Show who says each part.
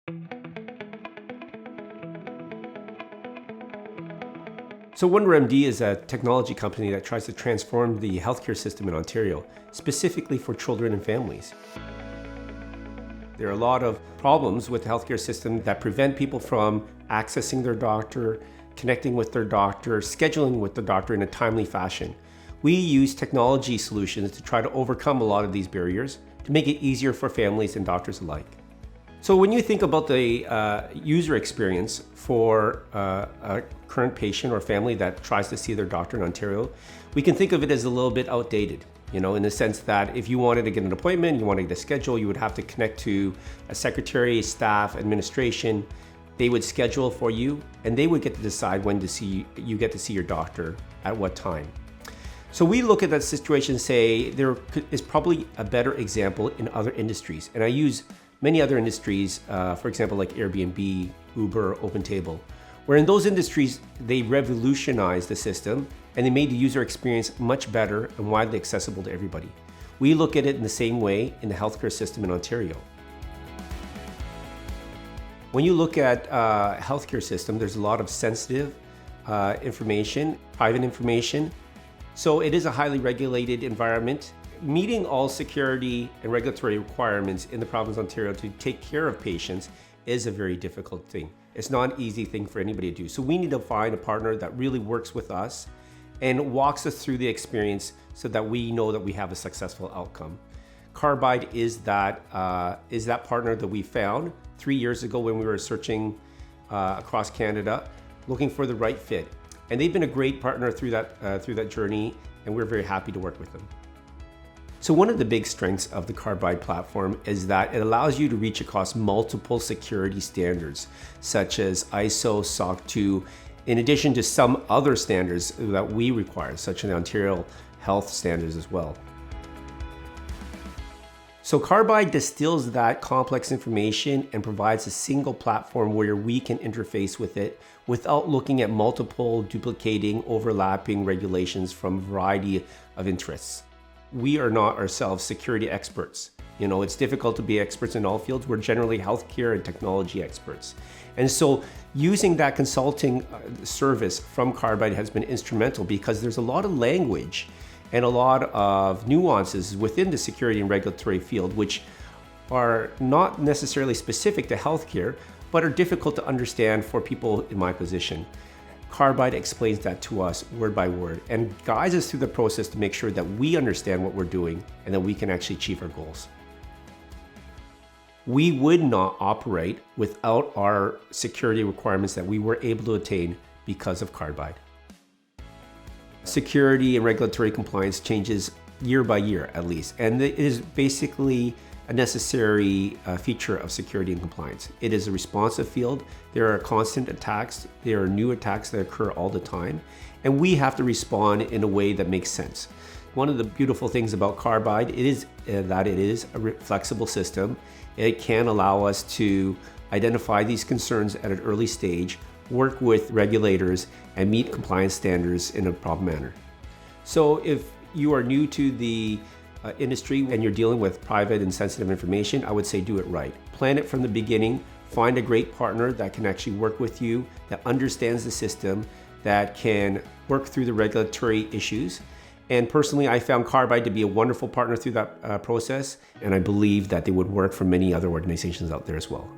Speaker 1: So WonderMD is a technology company that tries to transform the healthcare system in Ontario, specifically for children and families. There are a lot of problems with the healthcare system that prevent people from accessing their doctor, connecting with their doctor, scheduling with the doctor in a timely fashion. We use technology solutions to try to overcome a lot of these barriers to make it easier for families and doctors alike. So when you think about the user experience for a current patient or family that tries to see their doctor in Ontario, we can think of it as a little bit outdated, in the sense that if you wanted to get an appointment, you wanted to get a schedule, you would have to connect to a secretary, staff, administration. They would schedule for you, and they would get to decide when you get to see your doctor at what time. So we look at that situation and say there is probably a better example in other industries. And I use many other industries, for example, like Airbnb, Uber, OpenTable, where in those industries, they revolutionized the system and they made the user experience much better and widely accessible to everybody. We look at it in the same way in the healthcare system in Ontario. When you look at healthcare system, there's a lot of sensitive information, private information. So it is a highly regulated environment. Meeting all security and regulatory requirements in the province of Ontario to take care of patients is a very difficult thing. It's not an easy thing for anybody to do. So we need to find a partner that really works with us and walks us through the experience so that we know that we have a successful outcome. Carbide is that partner that we found 3 years ago when we were searching across Canada, looking for the right fit. And they've been a great partner through that journey, and we're very happy to work with them. So one of the big strengths of the Carbide platform is that it allows you to reach across multiple security standards, such as ISO, SOC 2, in addition to some other standards that we require, such as the Ontario Health standards as well. So Carbide distills that complex information and provides a single platform where we can interface with it without looking at multiple, duplicating, overlapping regulations from a variety of interests. We are not ourselves security experts. It's difficult to be experts in all fields. We're generally healthcare and technology experts. And so using that consulting service from Carbide has been instrumental because there's a lot of language and a lot of nuances within the security and regulatory field, which are not necessarily specific to healthcare, but are difficult to understand for people in my position. Carbide explains that to us word by word and guides us through the process to make sure that we understand what we're doing and that we can actually achieve our goals. We would not operate without our security requirements that we were able to attain because of Carbide. Security and regulatory compliance changes year by year at least, and it is basically a necessary feature of security and compliance. It is a responsive field. There are constant attacks. There are new attacks that occur all the time, and we have to respond in a way that makes sense. One of the beautiful things about Carbide is that it is a flexible system. It can allow us to identify these concerns at an early stage, work with regulators, and meet compliance standards in a proper manner. So if you are new to the industry and you're dealing with private and sensitive information, I would say do it right. Plan it from the beginning. Find a great partner that can actually work with you, that understands the system, that can work through the regulatory issues. And personally, I found Carbide to be a wonderful partner through that process, and I believe that they would work for many other organizations out there as well.